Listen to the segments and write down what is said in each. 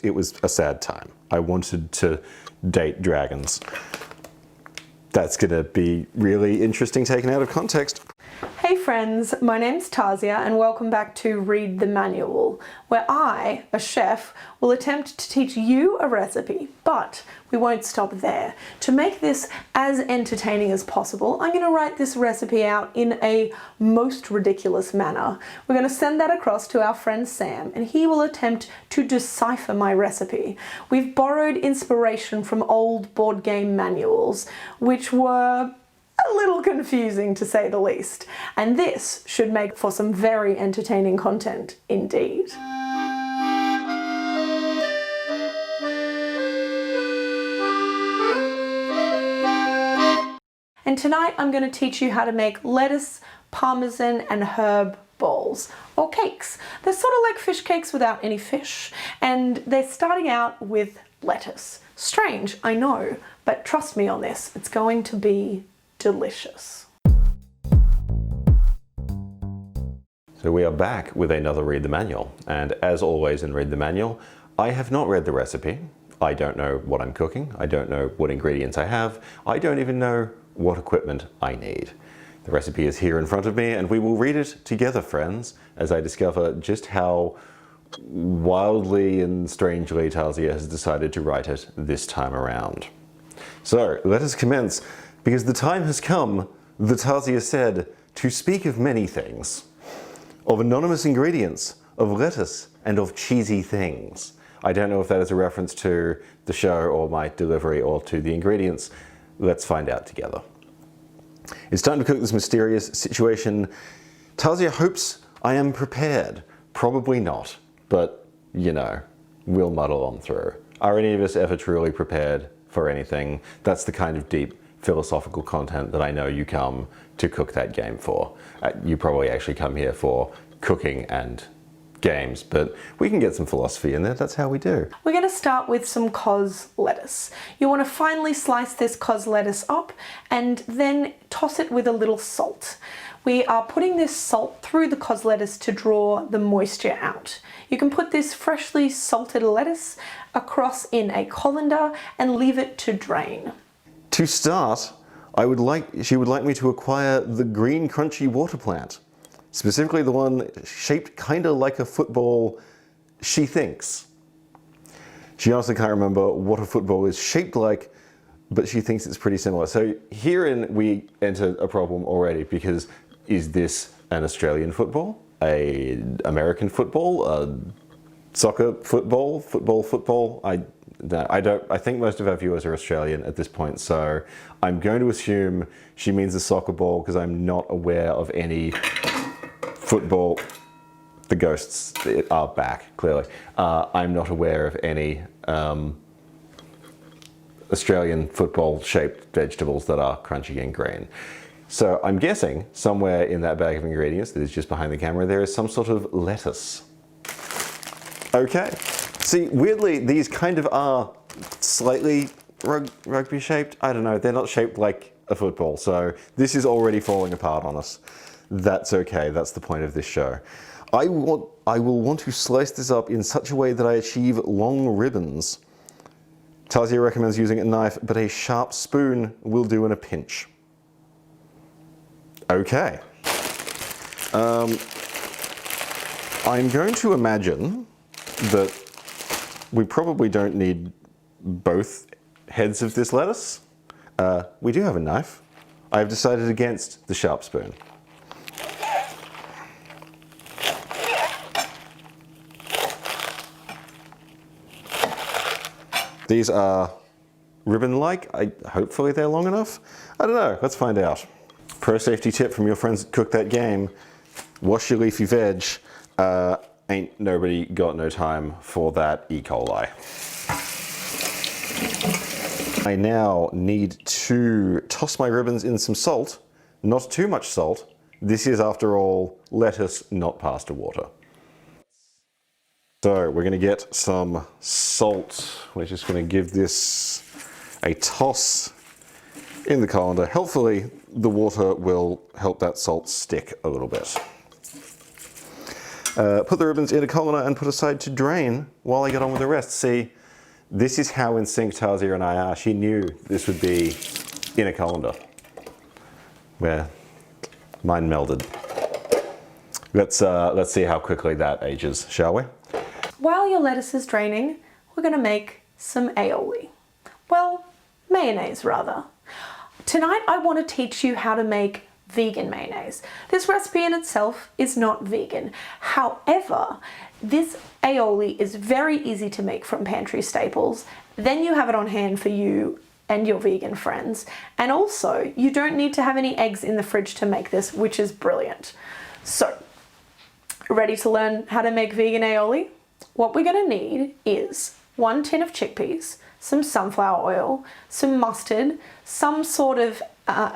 It was a sad time. I wanted to date dragons. That's gonna be really interesting taken out of context. Hey friends, my name's Tasia and welcome back to Read the Manual, where I, a chef, will attempt to teach you a recipe, but we won't stop there. To make this as entertaining as possible, I'm going to write this recipe out in a most ridiculous manner. We're going to send that across to our friend Sam and he will attempt to decipher my recipe. We've borrowed inspiration from old board game manuals, which were a little confusing to say the least, and this should make for some very entertaining content indeed. And tonight I'm going to teach you how to make lettuce, parmesan and herb balls, or cakes. They're sort of like fish cakes without any fish, and they're starting out with lettuce. Strange, I know, but trust me on this, it's going to be delicious. So we are back with another Read the Manual, and as always in Read the Manual, I have not read the recipe. I don't know what I'm cooking, I don't know what ingredients I have, I don't even know what equipment I need. The recipe is here in front of me and we will read it together, friends, as I discover just how wildly and strangely Tasia has decided to write it this time around. So let us commence, because the time has come, the Tasia said, to speak of many things. Of anonymous ingredients, of lettuce, and of cheesy things. I don't know if that is a reference to the show or my delivery or to the ingredients. Let's find out together. It's time to cook this mysterious situation. Tasia hopes I am prepared. Probably not, but you know, we'll muddle on through. Are any of us ever truly prepared for anything? That's the kind of deep philosophical content that I know you come to cook that game for. You probably actually come here for cooking and games, but we can get some philosophy in there. That's how we do. We're going to start with some cos lettuce. You want to finely slice this cos lettuce up and then toss it with a little salt. We are putting this salt through the cos lettuce to draw the moisture out. You can put this freshly salted lettuce across in a colander and leave it to drain. To start, she would like me to acquire the green crunchy water plant. Specifically the one shaped kind of like a football, she thinks. She honestly can't remember what a football is shaped like, but she thinks it's pretty similar. So herein we enter a problem already, because is this an Australian football? An American football? A soccer football? I think most of our viewers are Australian at this point, so I'm going to assume she means a soccer ball because I'm not aware of any football. The ghosts are back, clearly. I'm not aware of any Australian football shaped vegetables that are crunchy and green. So I'm guessing somewhere in that bag of ingredients that is just behind the camera there is some sort of lettuce. Okay. See, weirdly, these kind of are slightly rugby shaped. I don't know, they're not shaped like a football, so this is already falling apart on us. That's okay, that's the point of this show. I will want to slice this up in such a way that I achieve long ribbons. Tasia recommends using a knife, but a sharp spoon will do in a pinch. Okay. I'm going to imagine that we probably don't need both heads of this lettuce. We do have a knife. I have decided against the sharp spoon. These are ribbon-like. Hopefully they're long enough. I don't know, let's find out. Pro safety tip from your friends that cook that game: wash your leafy veg. Ain't nobody got no time for that E. coli. I now need to toss my ribbons in some salt. Not too much salt. This is, after all, lettuce, not pasta water. So we're going to get some salt. We're just going to give this a toss in the colander. Hopefully the water will help that salt stick a little bit. Put the ribbons in a colander and put aside to drain while I get on with the rest. See, this is how in sync Tasia and I are. She knew this would be in a colander, where mine melded. Let's see how quickly that ages, shall we? While your lettuce is draining, we're going to make some aioli. Well, mayonnaise rather. Tonight I want to teach you how to make vegan mayonnaise. This recipe in itself is not vegan. However, this aioli is very easy to make from pantry staples. Then you have it on hand for you and your vegan friends. And also, you don't need to have any eggs in the fridge to make this, which is brilliant. So, ready to learn how to make vegan aioli? What we're going to need is 1 tin of chickpeas, some sunflower oil, some mustard, some sort of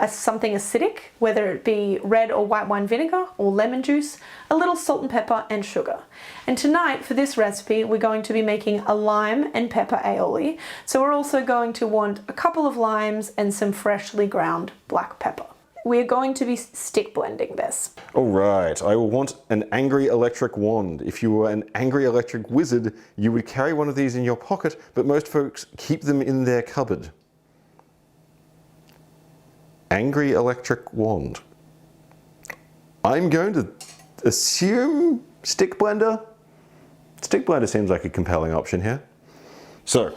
something acidic, whether it be red or white wine vinegar or lemon juice, a little salt and pepper and sugar. And tonight for this recipe we're going to be making a lime and pepper aioli. So we're also going to want a couple of limes and some freshly ground black pepper. We're going to be stick blending this. All right, I will want an angry electric wand. If you were an angry electric wizard, you would carry one of these in your pocket, but most folks keep them in their cupboard. Angry electric wand. I'm going to assume stick blender. Stick blender seems like a compelling option here. So,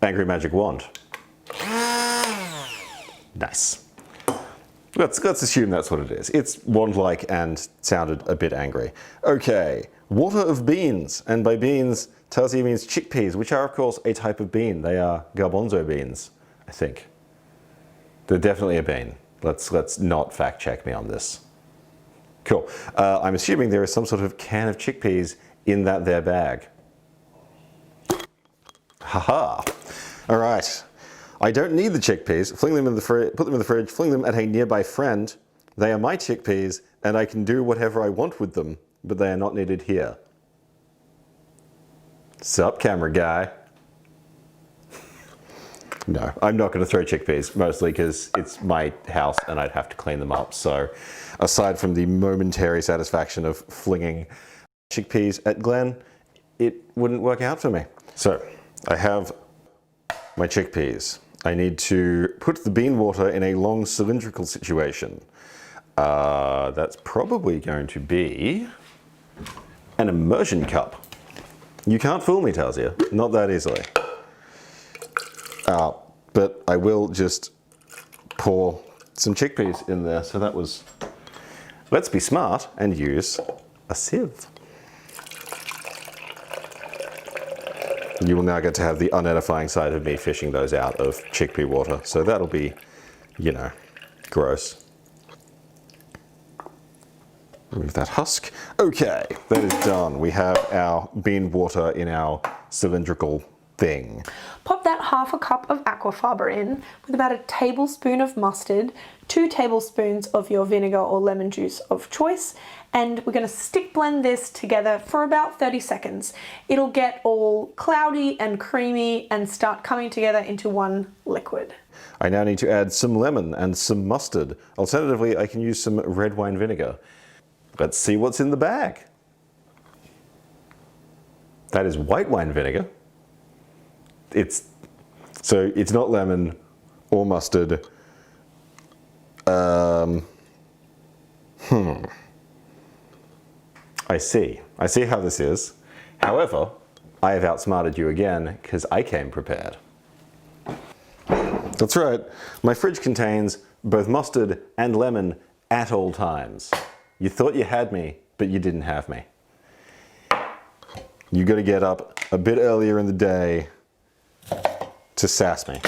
angry magic wand. Nice. Let's assume that's what it is. It's wand-like and sounded a bit angry. Okay, water of beans. And by beans, Tasia means chickpeas, which are of course a type of bean. They are garbanzo beans, I think. They're definitely a bean. Let's not fact check me on this. Cool. I'm assuming there is some sort of can of chickpeas in that there bag. Haha. All right. I don't need the chickpeas. Fling them in the fridge, put them in the fridge, fling them at a nearby friend. They are my chickpeas, and I can do whatever I want with them, but they are not needed here. Sup, camera guy? No, I'm not going to throw chickpeas, mostly because it's my house and I'd have to clean them up. So aside from the momentary satisfaction of flinging chickpeas at Glenn, it wouldn't work out for me. So I have my chickpeas. I need to put the bean water in a long cylindrical situation. That's probably going to be an immersion cup. You can't fool me, Tasia. Not that easily. But I will just pour some chickpeas in there. So that was, let's be smart and use a sieve. You will now get to have the unedifying side of me fishing those out of chickpea water. So that'll be, you know, gross. Remove that husk. Okay, that is done. We have our bean water in our cylindrical thing. Pop that 1/2 cup of aquafaba in with about a tablespoon of mustard, 2 tablespoons of your vinegar or lemon juice of choice, and we're going to stick blend this together for about 30 seconds. It'll get all cloudy and creamy and start coming together into one liquid. I now need to add some lemon and some mustard. Alternatively, I can use some red wine vinegar. Let's see what's in the bag. That is white wine vinegar. So it's not lemon or mustard. I see how this is. However, I have outsmarted you again because I came prepared. That's right. My fridge contains both mustard and lemon at all times. You thought you had me, but you didn't have me. You got to get up a bit earlier in the day to sass me,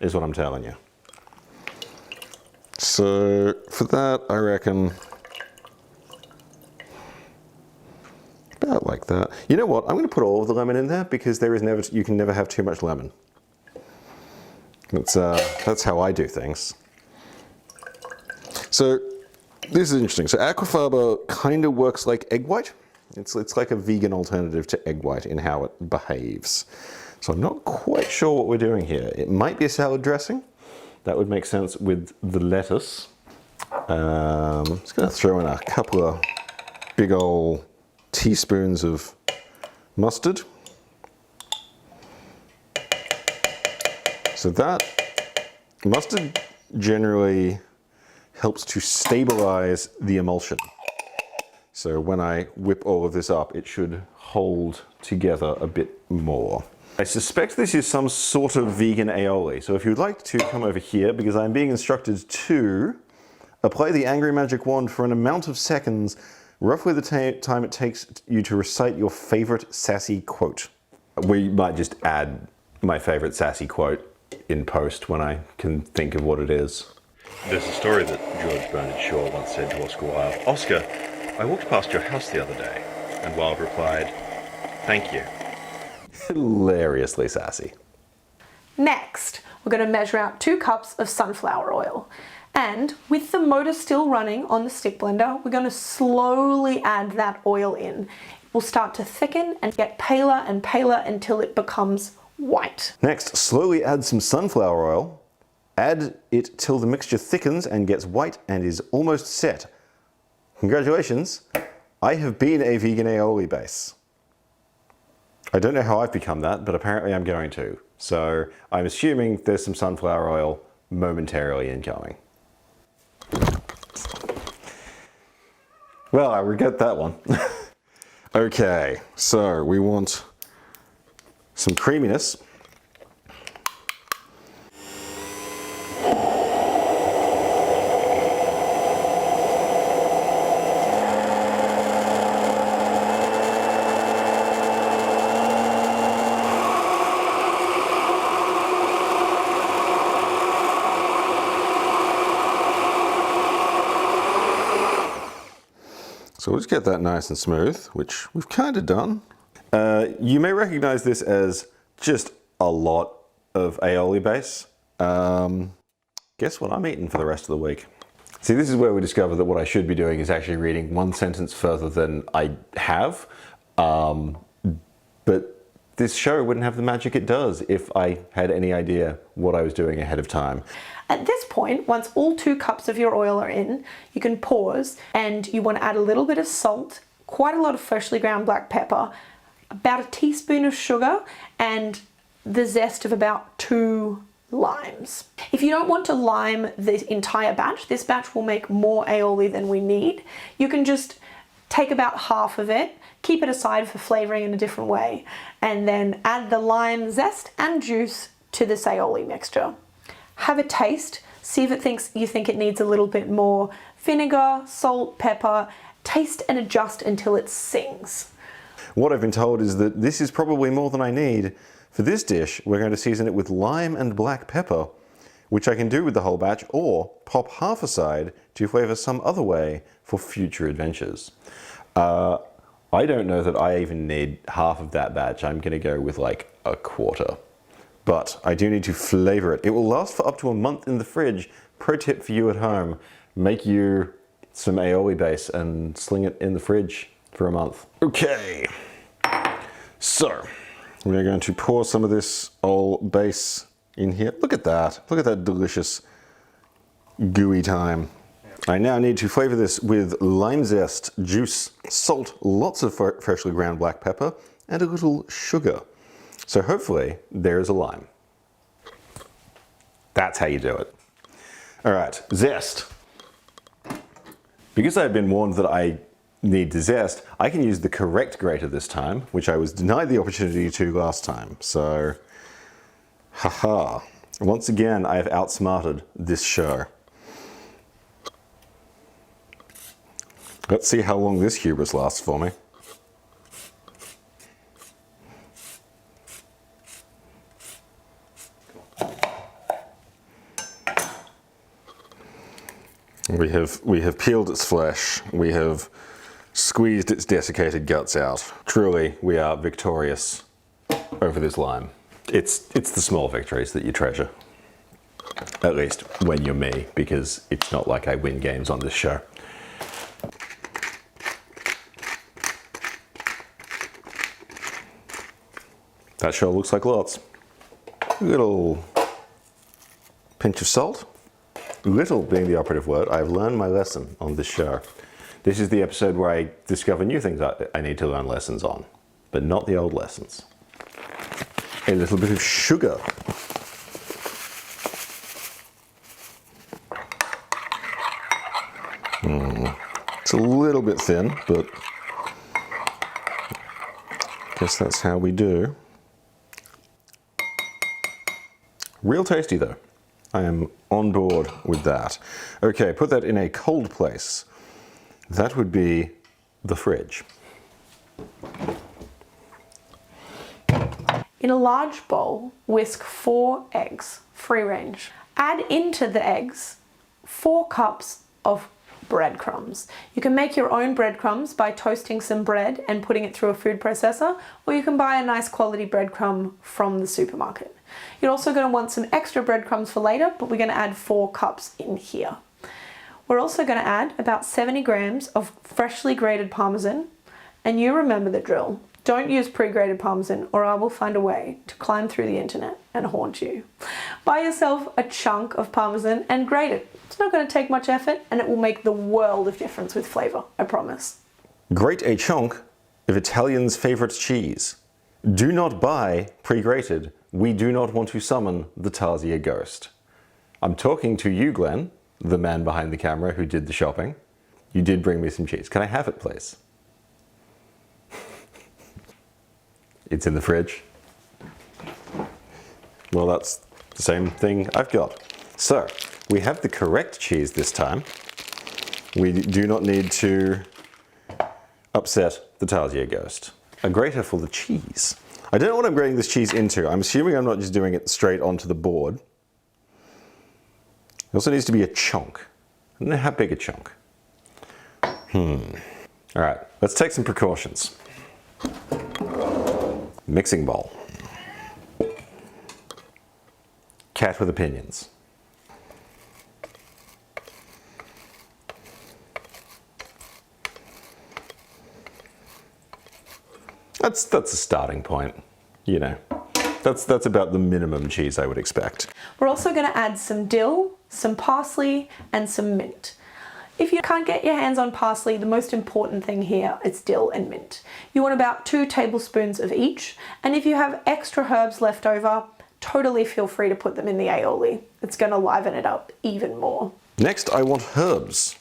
is what I'm telling you. So for that, I reckon about like that. You know what? I'm going to put all of the lemon in there because you can never have too much lemon. That's how I do things. So this is interesting. So aquafaba kind of works like egg white. It's like a vegan alternative to egg white in how it behaves. So I'm not quite sure what we're doing here. It might be a salad dressing. That would make sense with the lettuce. I'm just going to throw in a couple of big old teaspoons of mustard. So that mustard generally helps to stabilize the emulsion. So when I whip all of this up, it should hold together a bit more. I suspect this is some sort of vegan aioli. So if you'd like to come over here, because I'm being instructed to apply the angry magic wand for an amount of seconds, roughly the time it takes you to recite your favorite sassy quote. We might just add my favorite sassy quote in post when I can think of what it is. There's a story that George Bernard Shaw once said to Oscar Wilde, "Oscar, I walked past your house the other day," and Wilde replied, "Thank you." Hilariously sassy. Next, we're going to measure out 2 cups of sunflower oil. And with the motor still running on the stick blender, we're going to slowly add that oil in. It will start to thicken and get paler and paler until it becomes white. Next, slowly add some sunflower oil. Add it till the mixture thickens and gets white and is almost set. Congratulations, I have been a vegan aioli base. I don't know how I've become that, but apparently I'm going to. So I'm assuming there's some sunflower oil momentarily incoming. Well, I regret that one. Okay, so we want some creaminess. So we'll just get that nice and smooth, which we've kind of done. You may recognize this as just a lot of aioli base. Guess what I'm eating for the rest of the week? See, this is where we discover that what I should be doing is actually reading one sentence further than I have. But this show wouldn't have the magic it does if I had any idea what I was doing ahead of time. At this point, once all 2 cups of your oil are in, you can pause and you want to add a little bit of salt, quite a lot of freshly ground black pepper, about a teaspoon of sugar, and the zest of about 2 limes. If you don't want to lime the entire batch, this batch will make more aioli than we need. You can just take about half of it, keep it aside for flavoring in a different way, and then add the lime zest and juice to this aioli mixture. Have a taste, see if you think it needs a little bit more vinegar, salt, pepper. Taste and adjust until it sings. What I've been told is that this is probably more than I need. For this dish, we're going to season it with lime and black pepper, which I can do with the whole batch, or pop half aside to flavor some other way for future adventures. I don't know that I even need half of that batch. I'm going to go with like a quarter. But I do need to flavor it. It will last for up to a month in the fridge. Pro tip for you at home, make you some aioli base and sling it in the fridge for a month. Okay, so we're going to pour some of this old base in here. Look at that delicious gooey time. I now need to flavor this with lime zest, juice, salt, lots of freshly ground black pepper, and a little sugar. So hopefully there's a lime. That's how you do it. All right, zest. Because I've been warned that I need to zest, I can use the correct grater this time, which I was denied the opportunity to last time. So, haha. Once again, I have outsmarted this show. Let's see how long this hubris lasts for me. We have peeled its flesh. We have squeezed its desiccated guts out. Truly, we are victorious over this lime. It's the small victories that you treasure. At least when you're me, because it's not like I win games on this show. That sure looks like lots. A little pinch of salt. Little being the operative word. I've learned my lesson on this show. This is the episode where I discover new things I need to learn lessons on, but not the old lessons. A little bit of sugar. It's a little bit thin, but I guess that's how we do. Real tasty though. I am on board with that. Okay, put that in a cold place. That would be the fridge. In a large bowl, whisk 4 eggs, free range. Add into the eggs 4 cups of breadcrumbs. You can make your own breadcrumbs by toasting some bread and putting it through a food processor, or you can buy a nice quality breadcrumb from the supermarket. You're also going to want some extra breadcrumbs for later, but we're going to add 4 cups in here. We're also going to add about 70 grams of freshly grated Parmesan, and you remember the drill. Don't use pre-grated Parmesan or I will find a way to climb through the internet and haunt you. Buy yourself a chunk of Parmesan and grate it. It's not going to take much effort and it will make the world of difference with flavour, I promise. Grate a chunk of Italian's favourite cheese. Do not buy pre-grated. We do not want to summon the Tasia ghost. I'm talking to you, Glenn, the man behind the camera who did the shopping. You did bring me some cheese. Can I have it, please? It's in the fridge. Well, that's the same thing I've got. So, we have the correct cheese this time. We do not need to upset the Tasia ghost. A grater for the cheese. I don't know what I'm grating this cheese into. I'm assuming I'm not just doing it straight onto the board. It also needs to be a chunk. I don't know how big a chunk. All right, let's take some precautions. Mixing bowl. Cat with opinions. That's a starting point, you know. That's about the minimum cheese I would expect. We're also going to add some dill, some parsley, and some mint. If you can't get your hands on parsley, the most important thing here is dill and mint. You want about 2 tablespoons of each, and if you have extra herbs left over, totally feel free to put them in the aioli. It's going to liven it up even more. Next, I want herbs.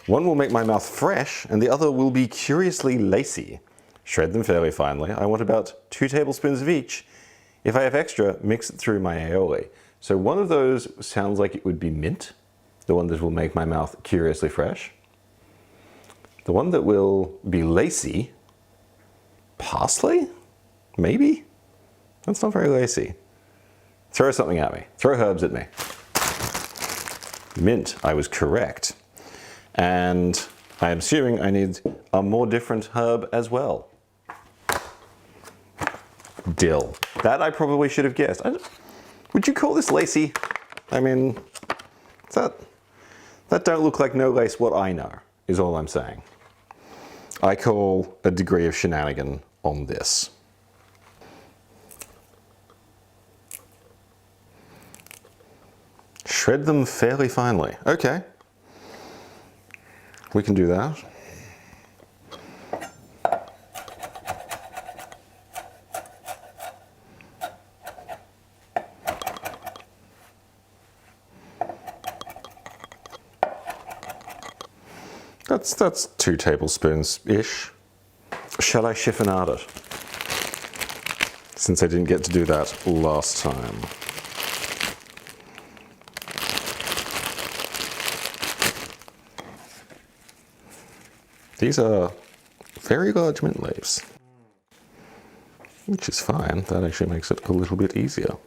One will make my mouth fresh, and the other will be curiously lacy. Shred them fairly finely. I want about 2 tablespoons of each. If I have extra, mix it through my aioli. So one of those sounds like it would be mint. The one that will make my mouth curiously fresh. The one that will be lacy, parsley? Maybe? That's not very lacy. Throw something at me. Throw herbs at me. Mint, I was correct. And I am assuming I need a more different herb as well. Dill. That I probably should have guessed. Would you call this lacy? I mean, that don't look like no lace what I know, is all I'm saying. I call a degree of shenanigan on this. Shred them fairly finely. Okay. We can do that. That's 2 tablespoons-ish. Shall I chiffonade it? Since I didn't get to do that last time. These are very large mint leaves, which is fine. That actually makes it a little bit easier.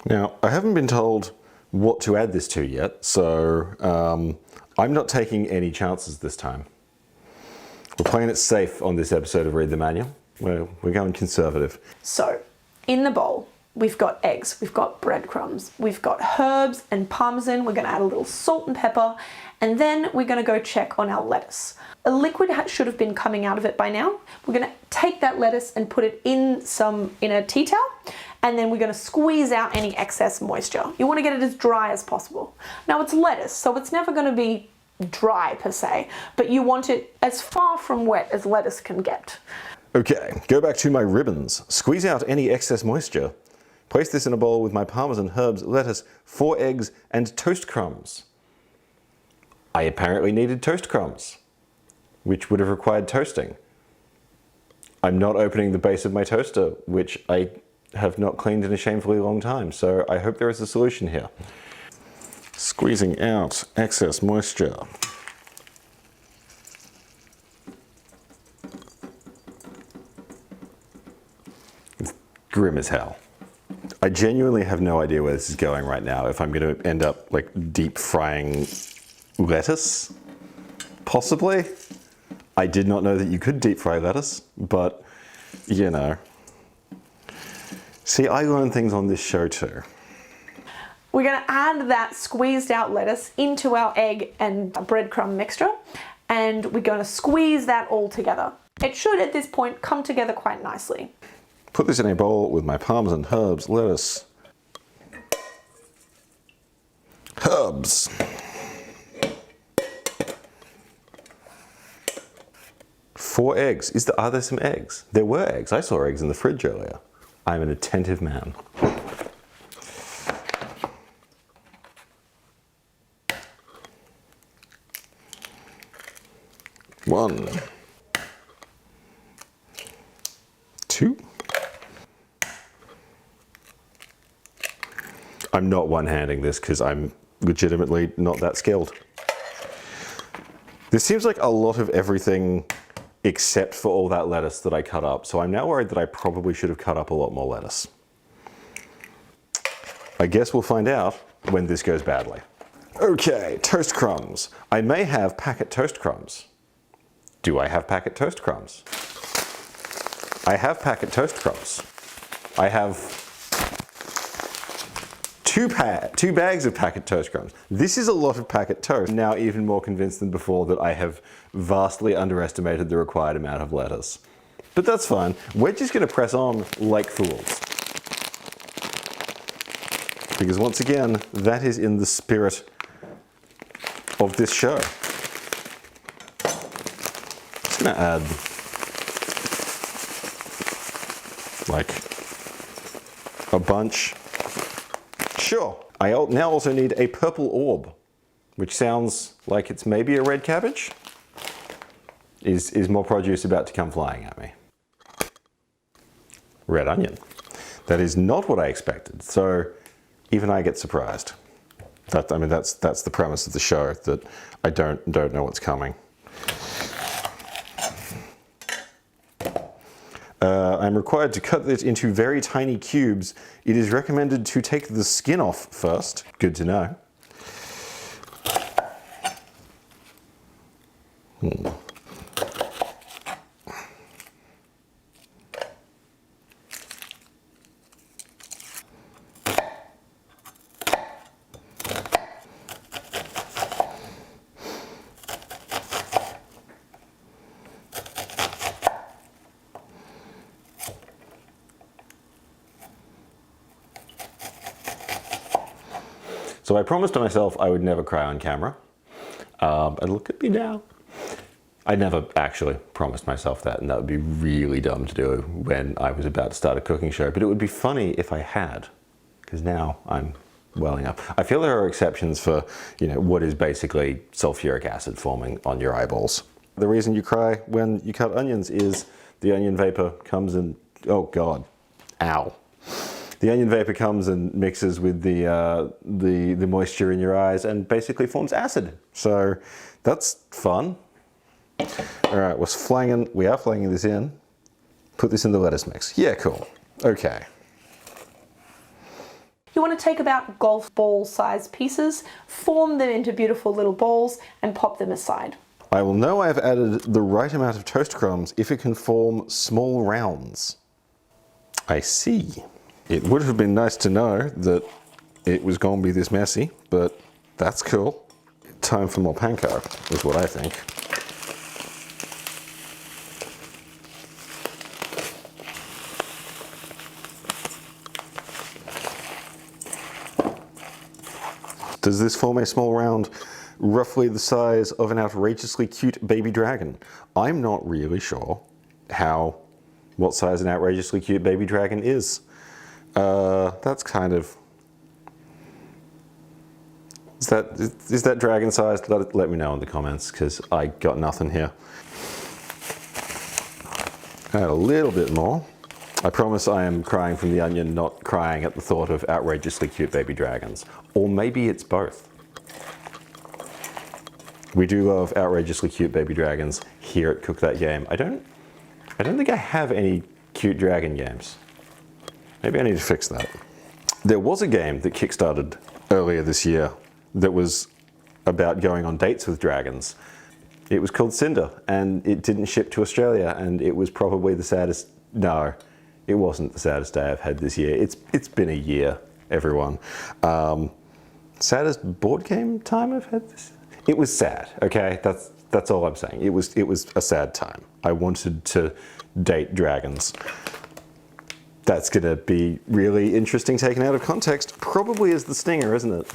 Now, I haven't been told what to add this to yet, so I'm not taking any chances this time. We're playing it safe on this episode of Read the Manual. We're going conservative. So, in the bowl, we've got eggs, we've got breadcrumbs, we've got herbs and parmesan. We're going to add a little salt and pepper, and then we're going to go check on our lettuce. A liquid should have been coming out of it by now. We're going to take that lettuce and put it in a tea towel, and then we're going to squeeze out any excess moisture. You want to get it as dry as possible. Now it's lettuce, so it's never going to be dry per se, but you want it as far from wet as lettuce can get. Okay, go back to my ribbons. Squeeze out any excess moisture. Place this in a bowl with my parmesan, herbs, lettuce, 4 eggs, and toast crumbs. I apparently needed toast crumbs, which would have required toasting. I'm not opening the base of my toaster, which I have not cleaned in a shamefully long time, so I hope there is a solution here. Squeezing out excess moisture. It's grim as hell. I genuinely have no idea where this is going right now. If I'm going to end up like deep frying lettuce, possibly. I did not know that you could deep fry lettuce, but you know. See, I learn things on this show too. We're going to add that squeezed out lettuce into our egg and breadcrumb mixture, and we're going to squeeze that all together. It should at this point come together quite nicely. Put this in a bowl with my parmesan, herbs, lettuce. Herbs. Four eggs. Are there some eggs? There were eggs. I saw eggs in the fridge earlier. I'm an attentive man. One. Two. I'm not one-handing this because I'm legitimately not that skilled. This seems like a lot of everything except for all that lettuce that I cut up. So I'm now worried that I probably should have cut up a lot more lettuce. I guess we'll find out when this goes badly. Okay, toast crumbs. I may have packet toast crumbs. Do I have packet toast crumbs? I have packet toast crumbs. I have two bags of packet toast crumbs. This is a lot of packet toast. I'm now even more convinced than before that I have vastly underestimated the required amount of lettuce. But that's fine. We're just going to press on like fools. Because once again, that is in the spirit of this show. I'm going to add like a bunch. Sure. I now also need a purple orb, which sounds like it's maybe a red cabbage. Is more produce about to come flying at me? Red onion. That is not what I expected. So even I get surprised. That's the premise of the show, that I don't know what's coming. I'm required to cut this into very tiny cubes. It is recommended to take the skin off first. Good to know. So I promised myself I would never cry on camera. And look at me now. I never actually promised myself that, and that would be really dumb to do when I was about to start a cooking show. But it would be funny if I had, because now I'm welling up. I feel there are exceptions for, you know, what is basically sulfuric acid forming on your eyeballs. The reason you cry when you cut onions is the onion vapor comes and, oh God, ow. The onion vapor comes and mixes with the moisture in your eyes and basically forms acid. So that's fun. All right, we are flanging this in. Put this in the lettuce mix. Yeah, cool. Okay. You want to take about golf ball sized pieces, form them into beautiful little balls, and pop them aside. I will know I have added the right amount of toast crumbs if it can form small rounds. I see. It would have been nice to know that it was going to be this messy, but that's cool. Time for more panko, is what I think. Does this form a small round, roughly the size of an outrageously cute baby dragon? I'm not really sure what size an outrageously cute baby dragon is. That's kind of... Is that dragon sized? Let me know in the comments, because I got nothing here. Add a little bit more. I promise I am crying from the onion, not crying at the thought of outrageously cute baby dragons. Or maybe it's both. We do love outrageously cute baby dragons here at Cook That Game. I don't think I have any cute dragon games. Maybe I need to fix that. There was a game that kickstarted earlier this year that was about going on dates with dragons. It was called Cinder, and it didn't ship to Australia, and it was probably the saddest... No, it wasn't the saddest day I've had this year. It's been a year, everyone. Saddest board game time I've had this... It was sad, okay? That's all I'm saying. It was a sad time. I wanted to date dragons. That's gonna be really interesting taken out of context. Probably is the stinger, isn't it?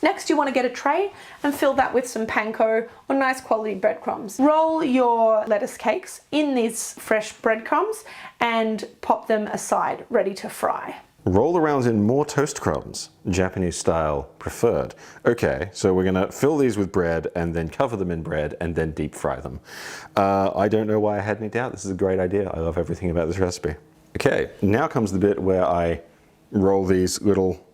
Next, you want to get a tray and fill that with some panko or nice quality breadcrumbs. Roll your lettuce cakes in these fresh breadcrumbs and pop them aside, ready to fry. Roll around in more toast crumbs, Japanese style preferred. Okay, so we're gonna fill these with bread and then cover them in bread and then deep fry them. I don't know why I had any doubt. This is a great idea. I love everything about this recipe. Okay, now comes the bit where I roll these little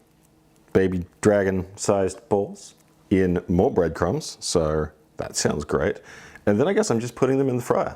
baby dragon sized balls in more breadcrumbs, so that sounds great. And then I guess I'm just putting them in the fryer.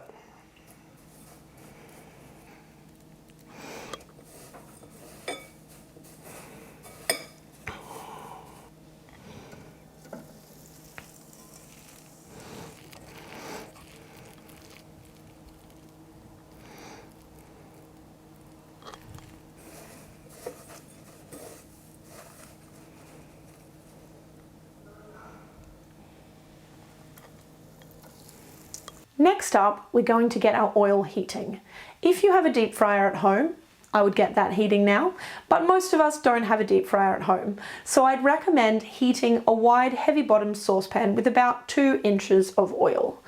Next up, we're going to get our oil heating. If you have a deep fryer at home, I would get that heating now, but most of us don't have a deep fryer at home. So I'd recommend heating a wide, heavy-bottomed saucepan with about 2 inches of oil.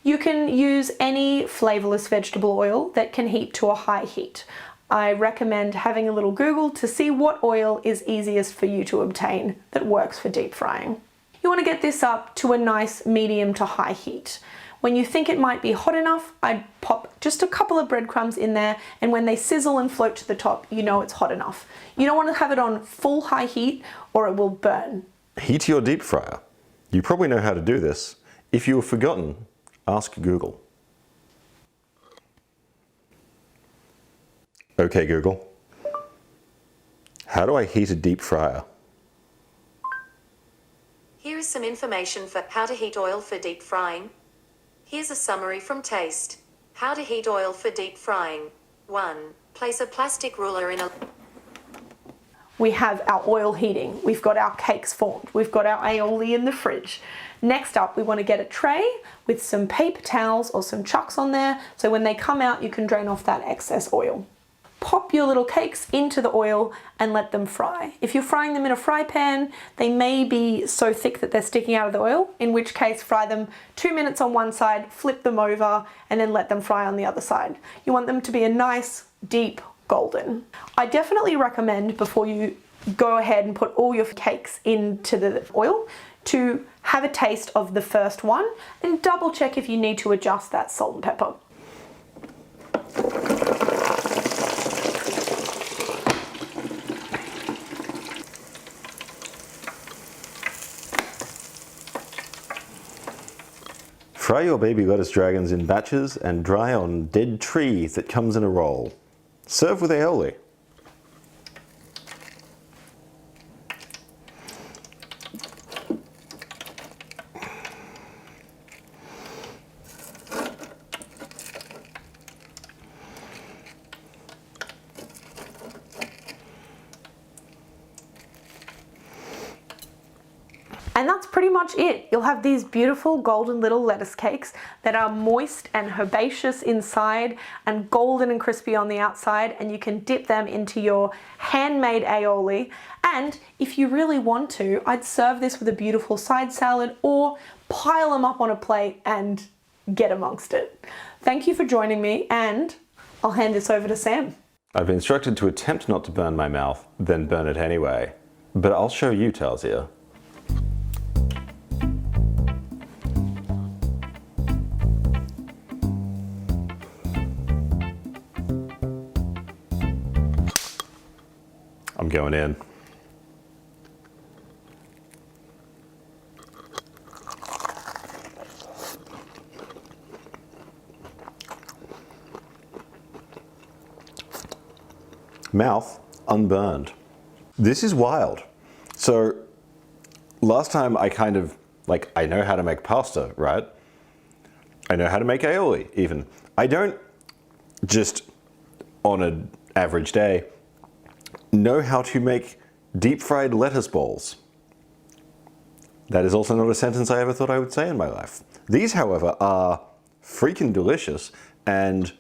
You can use any flavorless vegetable oil that can heat to a high heat. I recommend having a little Google to see what oil is easiest for you to obtain that works for deep frying. You want to get this up to a nice medium to high heat. When you think it might be hot enough, I'd pop just a couple of breadcrumbs in there, and when they sizzle and float to the top, you know it's hot enough. You don't want to have it on full high heat or it will burn. Heat your deep fryer. You probably know how to do this. If you have forgotten, ask Google. Okay, Google. How do I heat a deep fryer? Here is some information for how to heat oil for deep frying. Here's a summary from Taste. How to heat oil for deep frying. 1. Place a plastic ruler in a... We have our oil heating, we've got our cakes formed, we've got our aioli in the fridge. Next up, we want to get a tray with some paper towels or some chucks on there, so when they come out you can drain off that excess oil. Pop your little cakes into the oil and let them fry. If you're frying them in a fry pan, they may be so thick that they're sticking out of the oil, in which case fry them 2 minutes on one side, flip them over, and then let them fry on the other side. You want them to be a nice, deep golden. I definitely recommend, before you go ahead and put all your cakes into the oil, to have a taste of the first one and double check if you need to adjust that salt and pepper. Fry your baby lettuce dragons in batches and dry on dead tree that comes in a roll. Serve with aioli. And that's pretty much it. You'll have these beautiful golden little lettuce cakes that are moist and herbaceous inside and golden and crispy on the outside, and you can dip them into your handmade aioli. And if you really want to, I'd serve this with a beautiful side salad or pile them up on a plate and get amongst it. Thank you for joining me, and I'll hand this over to Sam. I've been instructed to attempt not to burn my mouth, then burn it anyway. But I'll show you, Tasia. I'm going in. Mouth unburned. This is wild. So last time I kind of, like, I know how to make pasta, right? I know how to make aioli even. I don't just on an average day know how to make deep fried lettuce balls. That is also not a sentence I ever thought I would say in my life. These, however, are freaking delicious, and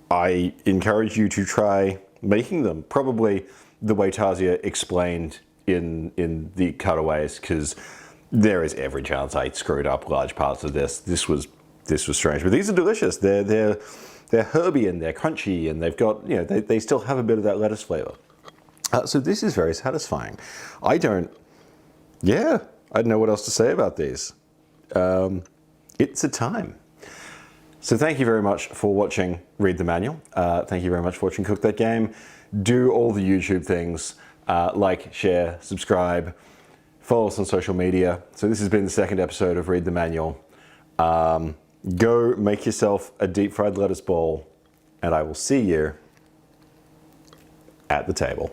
I encourage you to try making them probably the way Tasia explained in the cutaways, because there is every chance I screwed up large parts of this. This was strange, but these are delicious. They're herby and they're crunchy, and they've got, you know, they still have a bit of that lettuce flavor. So this is very satisfying. I don't know what else to say about these. It's a time. So thank you very much for watching Read the Manual. Thank you very much for watching Cook That Game. Do all the YouTube things, like, share, subscribe, follow us on social media. So this has been the second episode of Read the Manual. Go make yourself a deep fried lettuce ball, and I will see you at the table.